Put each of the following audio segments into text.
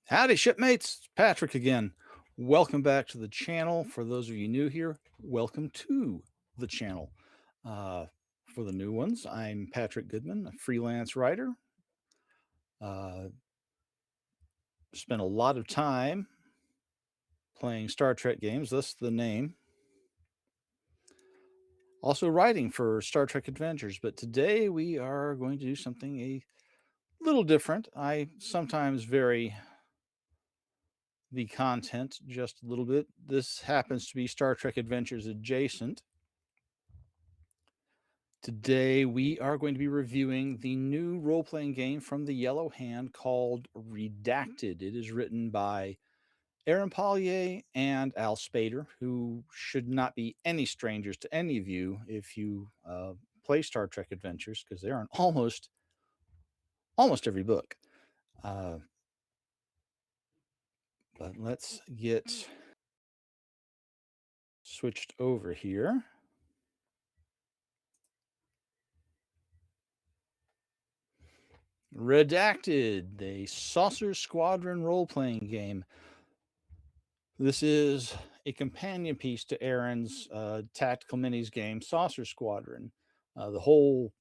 Howdy, shipmates. It's Patrick again. Welcome back to the channel. For those of you new here, welcome to the channel. For the new ones, I'm Patrick Goodman, a freelance writer. Spent a lot of time playing Star Trek games, thus the name. Also writing for Star Trek Adventures, but today we are going to do something a little different. I sometimes vary the content just a little bit. This happens to be Star Trek Adventures adjacent. Today we are going to be reviewing the new role-playing game from the Yellow Hand called Redacted. It is written by Aaron Pollier and Al Spader, who should not be any strangers to any of you if you play Star Trek Adventures, because they're on almost every book. But let's get switched over here. Redacted, the Saucer Squadron role-playing game. This is a companion piece to Aaron's tactical minis game, Saucer Squadron. The whole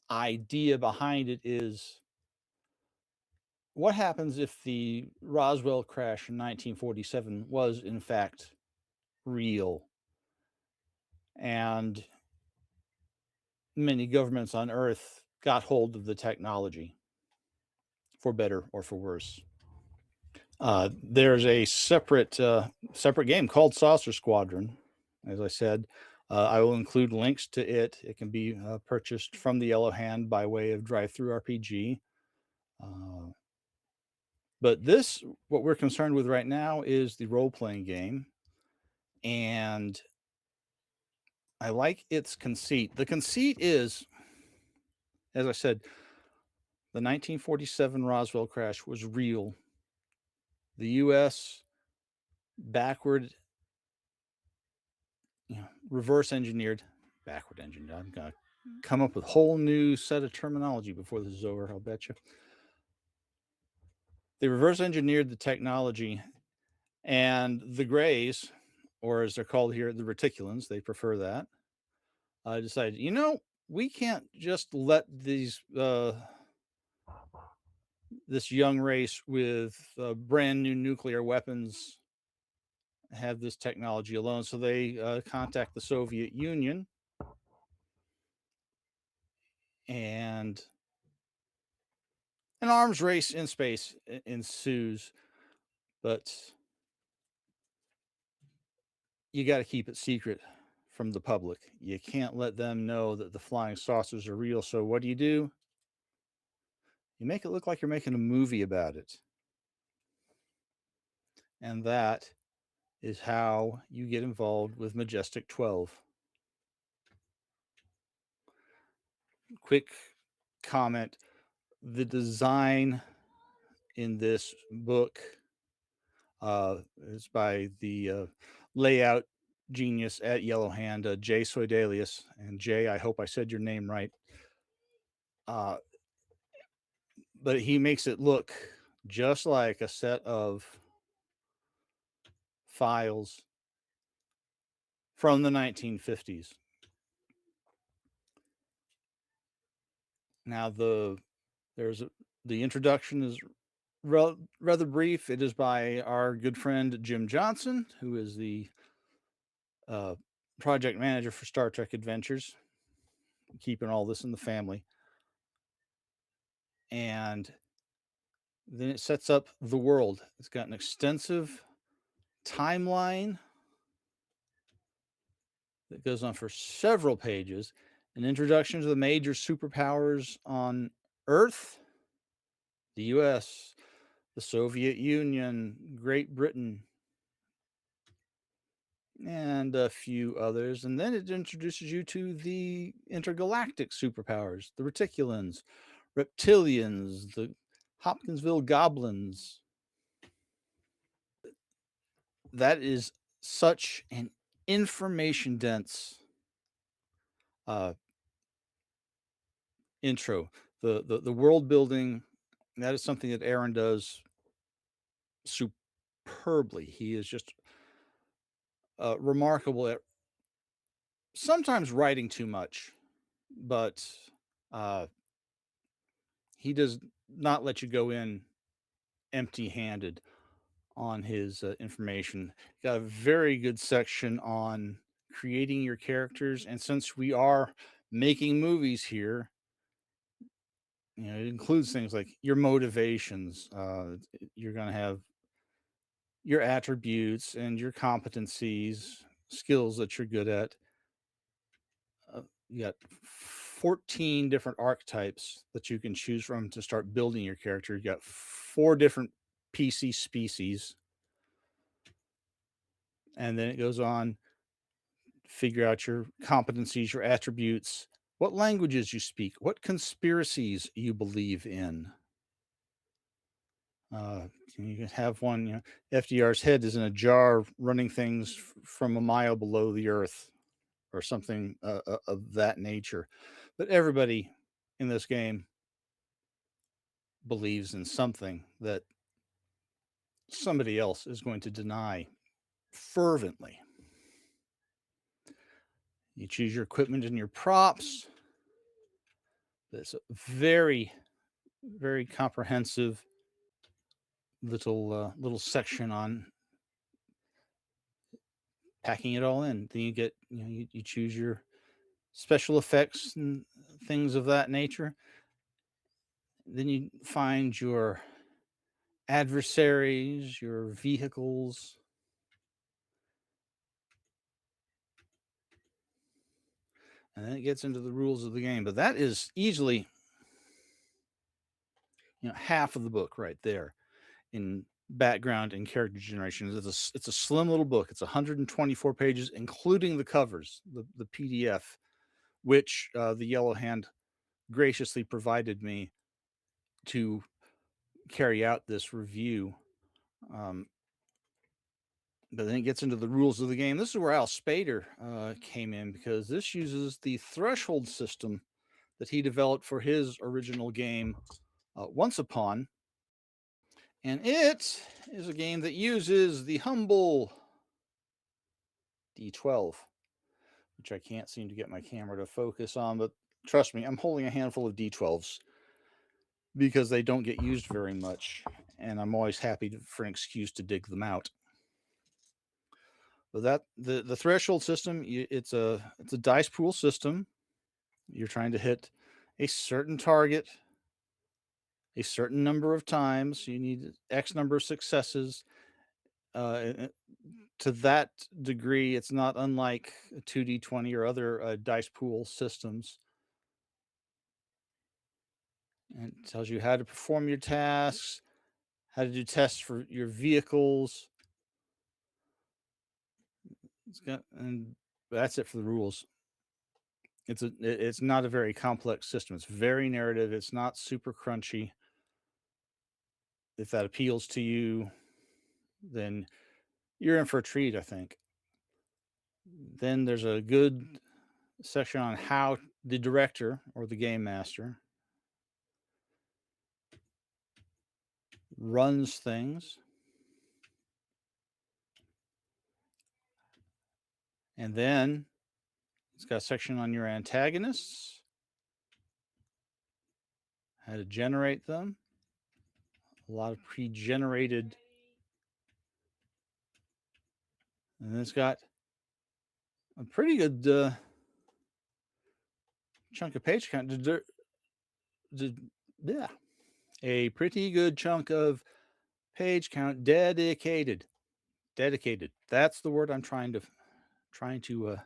idea behind it is what happens if the Roswell crash in 1947 was, in fact, real? And many governments on Earth got hold of the technology, for better or for worse. There's a separate game called Saucer Squadron. As I said, I will include links to it. It can be purchased from the Yellow Hand by way of DriveThruRPG. But this, what we're concerned with right now, is the role-playing game. And I like its conceit. The conceit is, as I said, the 1947 Roswell crash was real. The U.S. reverse engineered. I'm going to come up with a whole new set of terminology before this is over, I'll bet you. They reverse engineered the technology, and the Greys, or as they're called here, the Reticulans, they prefer that, decided, we can't just let these this young race with brand new nuclear weapons have this technology alone. So they contact the Soviet Union, and an arms race in space ensues. But you got to keep it secret from the public. You can't let them know that the flying saucers are real. So what do? You make it look like you're making a movie about it. And that is how you get involved with Majestic 12. Quick comment. The design in this book is by the layout genius at Yellow Hand, Jay Soidelius. And Jay, I hope I said your name right. But he makes it look just like a set of files from the 1950s. Now, the introduction is rather brief. It is by our good friend Jim Johnson, who is the project manager for Star Trek Adventures, keeping all this in the family. And then it sets up the world. It's got an extensive timeline that goes on for several pages. An introduction to the major superpowers on Earth, the US, the Soviet Union, Great Britain, and a few others. And then it introduces you to the intergalactic superpowers, the Reticulans, Reptilians, the Hopkinsville Goblins. That is such an information-dense intro. The world building, that is something that Aaron does superbly. He is just remarkable at sometimes writing too much, but he does not let you go in empty-handed on his information. Got a very good section on creating your characters, and since we are making movies here, it includes things like your motivations. You're going to have your attributes and your competencies, skills that you're good at. You got 14 different archetypes that you can choose from to start building your character. You got 4 different PC species. And then it goes on, figure out your competencies, your attributes, what languages you speak, what conspiracies you believe in. You can have one, FDR's head is in a jar running things from a mile below the earth or something of that nature. But everybody in this game believes in something that somebody else is going to deny fervently. You choose your equipment and your props. It's a very, very comprehensive little section on packing it all in. Then you get, you choose your special effects and things of that nature. Then you find your adversaries, your vehicles. And then it gets into the rules of the game. But that is easily, half of the book right there in background and character generation. It's a slim little book. It's 124 pages, including the covers, the PDF, which the Yellow Hand graciously provided me to carry out this review. But then it gets into the rules of the game. This is where Al Spader came in, because this uses the threshold system that he developed for his original game, Once Upon. And it is a game that uses the humble D12, which I can't seem to get my camera to focus on, but trust me, I'm holding a handful of D12s because they don't get used very much, and I'm always happy for an excuse to dig them out. But the threshold system, it's a dice pool system. You're trying to hit a certain target a certain number of times. You need X number of successes. To that degree, it's not unlike 2D20 or other dice pool systems. And it tells you how to perform your tasks, how to do tests for your vehicles. And that's it for the rules. It's not a very complex system. It's very narrative. It's not super crunchy. If that appeals to you, then you're in for a treat, I think. Then there's a good section on how the director or the game master runs things. And then it's got a section on your antagonists, how to generate them, a lot of pre-generated. And then it's got a pretty good chunk of page count. Yeah, a pretty good chunk of page count dedicated. That's the word I'm trying to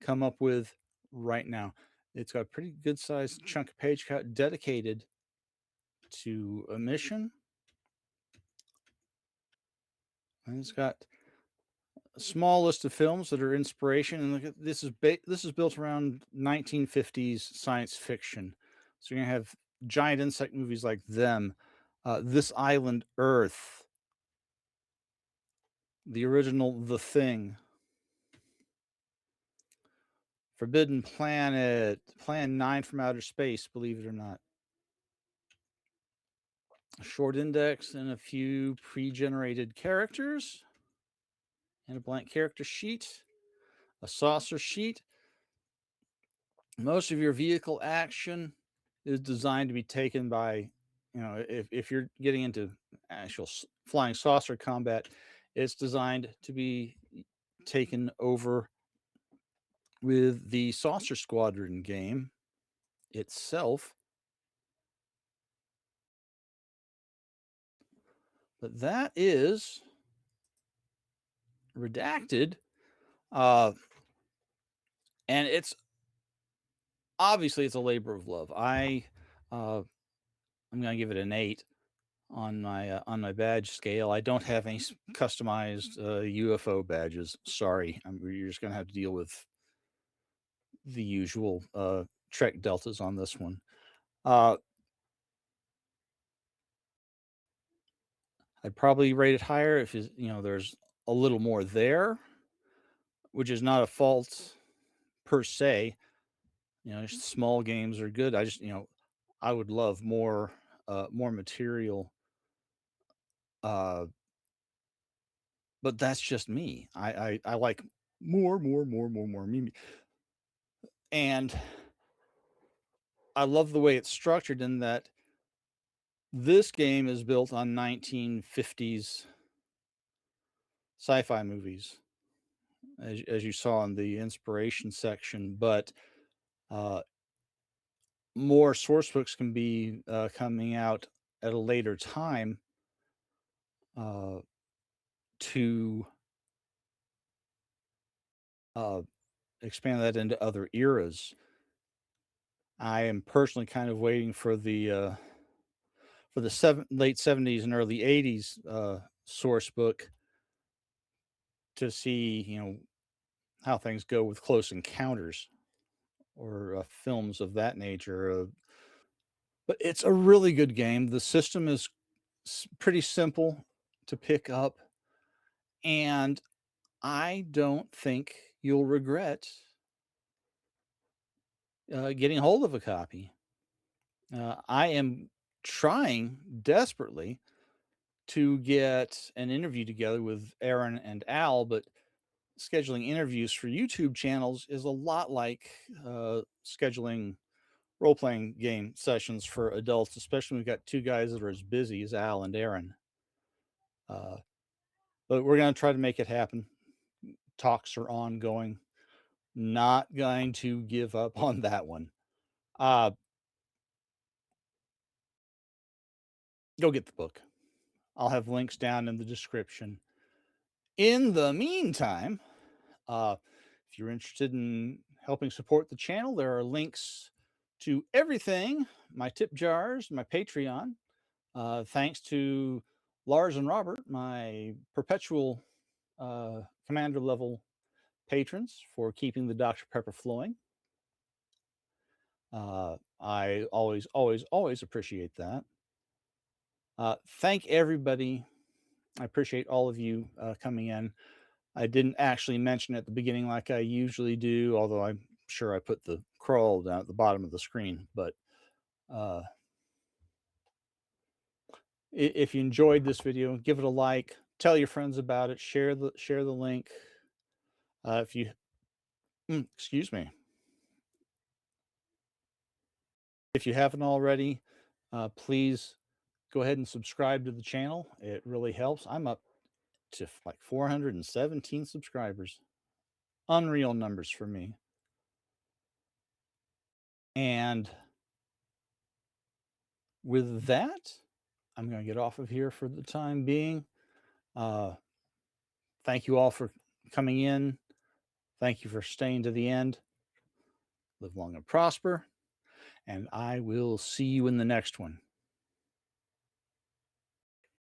come up with right now. It's got a pretty good sized chunk of page count dedicated to a mission. And it's got a small list of films that are inspiration. And look at this is built around 1950s science fiction. So you're gonna have giant insect movies like Them, This Island Earth, the original The Thing, Forbidden Planet, Plan 9 from Outer Space, believe it or not. a short index and a few pre-generated characters, and a blank character sheet, a saucer sheet. Most of your vehicle action is designed to be taken by, if you're getting into actual flying saucer combat, it's designed to be taken over with the Saucer Squadron game itself. But that is Redacted. And it's obviously it's a labor of love. I'm going to give it an 8 on my badge scale. I don't have any customized UFO badges. Sorry, you're just going to have to deal with the usual Trek deltas on this one. I'd probably rate it higher if there's a little more there, which is not a fault per se. Small games are good. I just I would love more material. But that's just me. I like more me. And I love the way it's structured in that this game is built on 1950s sci-fi movies, as you saw in the inspiration section, but more source books can be coming out at a later time to expand that into other eras. I am personally kind of waiting for the late 70s and early 80s source book to see how things go with Close Encounters or films of that nature. But it's a really good game. The system is pretty simple to pick up, and I don't think you'll regret getting hold of a copy. I am trying desperately to get an interview together with Aaron and Al, but scheduling interviews for YouTube channels is a lot like scheduling role-playing game sessions for adults, especially when we've got two guys that are as busy as Al and Aaron. But we're going to try to make it happen. Talks are ongoing. Not going to give up on that one. Go get the book. I'll have links down in the description. In the meantime, if you're interested in helping support the channel, there are links to everything, my tip jars, my Patreon. Thanks to Lars and Robert, my perpetual commander level patrons, for keeping the Dr. Pepper flowing. I always appreciate that. Thank everybody. I appreciate all of you coming in. I didn't actually mention at the beginning like I usually do, although I'm sure I put the crawl down at the bottom of the screen. But if you enjoyed this video, give it a like, tell your friends about it, share the link. If you excuse me, if you haven't already, please go ahead and subscribe to the channel. It really helps. I'm up to like 417 subscribers. Unreal numbers for me. And with that, I'm going to get off of here for the time being. Thank you all for coming in. Thank you for staying to the end. Live long and prosper. And I will see you in the next one.